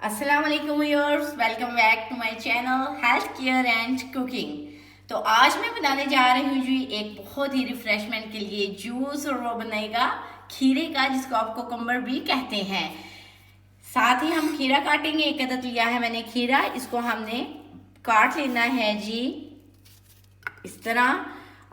अस्सलाम वालेकुम viewers, welcome back to my channel health care and cooking. तो आज मैं बनाने जा रही हूँ जी एक बहुत ही रिफ्रेशमेंट के लिए जूस, और वो बनेगा खीरे का, जिसको आप कोकम्बर भी कहते हैं। साथ ही हम खीरा काटेंगे। एक अदद लिया है मैंने खीरा, इसको हमने काट लेना है जी इस तरह।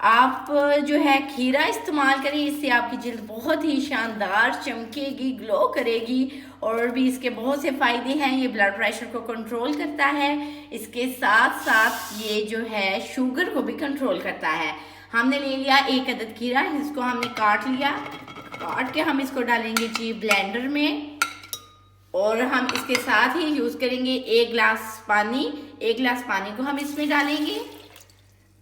आप जो है खीरा इस्तेमाल करें, इससे आपकी जिल्द बहुत ही शानदार चमकेगी, ग्लो करेगी। और भी इसके बहुत से फ़ायदे हैं। ये ब्लड प्रेशर को कंट्रोल करता है, इसके साथ साथ ये जो है शुगर को भी कंट्रोल करता है। हमने ले लिया एक अदद खीरा, इसको हमने काट लिया। काट के हम इसको डालेंगे जी ब्लेंडर में, और हम इसके साथ ही यूज़ करेंगे एक गिलास पानी। एक गिलास पानी को हम इसमें डालेंगे।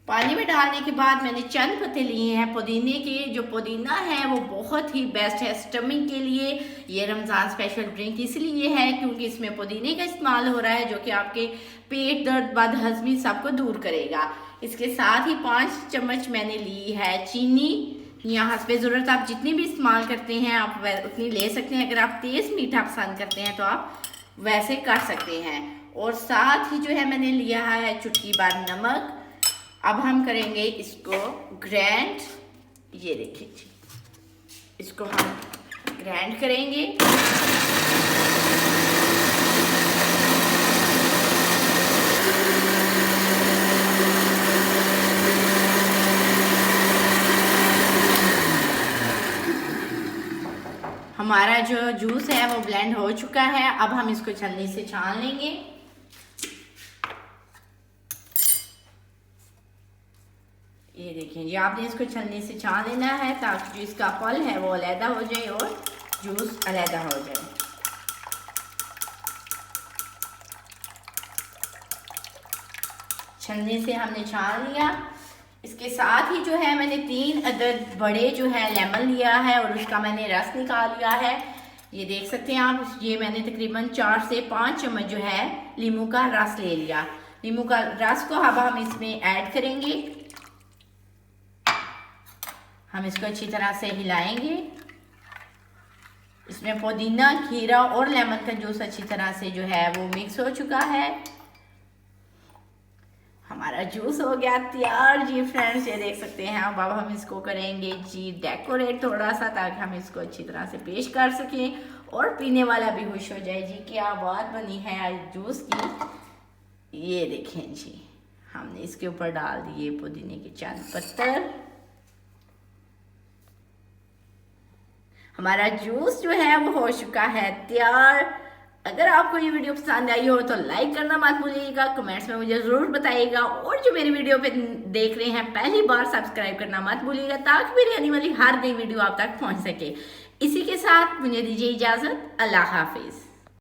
पानी में डालने के बाद मैंने चंद पत्ते लिए हैं पुदीने के। जो पुदीना है वो बहुत ही बेस्ट है स्टमिंग के लिए। ये रमज़ान स्पेशल ड्रिंक इसलिए है क्योंकि इसमें पुदीने का इस्तेमाल हो रहा है, जो कि आपके पेट दर्द, बदहज़मी सबको दूर करेगा। इसके साथ ही 5 चम्मच मैंने ली है चीनी। यहाँ हस्बे ज़रूरत आप जितनी भी इस्तेमाल करते हैं आप उतनी ले सकते हैं। अगर आप तेज़ मीठा पसंद करते हैं तो आप वैसे कर सकते हैं। और साथ ही जो है मैंने लिया है चुटकी भर नमक। अब हम करेंगे इसको ग्राइंड। ये देखिए जी, इसको हम ग्राइंड करेंगे। हमारा जो जूस है वो ब्लेंड हो चुका है। अब हम इसको छलनी से छान लेंगे। ये देखिए जी, आपने इसको छलनी से छान लेना है ताकि जो इसका फल है वो अलहदा हो जाए और जूस अलहदा हो जाए। छलनी से हमने छान लिया। इसके साथ ही जो है मैंने 3 अदद बड़े जो है लेमन लिया है और उसका मैंने रस निकाल लिया है। ये देख सकते हैं आप। ये मैंने तकरीबन 4 से 5 चम्मच जो है नींबू का रस ले लिया। नींबू का रस को अब हम इसमें ऐड करेंगे। हम इसको अच्छी तरह से हिलाएंगे। इसमें पुदीना, खीरा और लेमन का जूस अच्छी तरह से जो है वो मिक्स हो चुका है। हमारा जूस हो गया तैयार जी फ्रेंड्स। ये देख सकते हैं अब हम इसको करेंगे जी डेकोरेट थोड़ा सा, ताकि हम इसको अच्छी तरह से पेश कर सकें और पीने वाला भी खुश हो जाए। जी क्या बात बनी है आज जूस की। ये देखें जी, हमने इसके ऊपर डाल दिए पुदीने के चंद पत्तर। हमारा जूस जो है वो हो चुका है तैयार। अगर आपको ये वीडियो पसंद आई हो तो लाइक करना मत भूलिएगा, कमेंट्स में मुझे ज़रूर बताइएगा, और जो मेरी वीडियो पे देख रहे हैं पहली बार सब्सक्राइब करना मत भूलिएगा, ताकि मेरी आने वाली हर नई वीडियो आप तक पहुंच सके। इसी के साथ मुझे दीजिए इजाज़त। अल्लाह हाफिज़।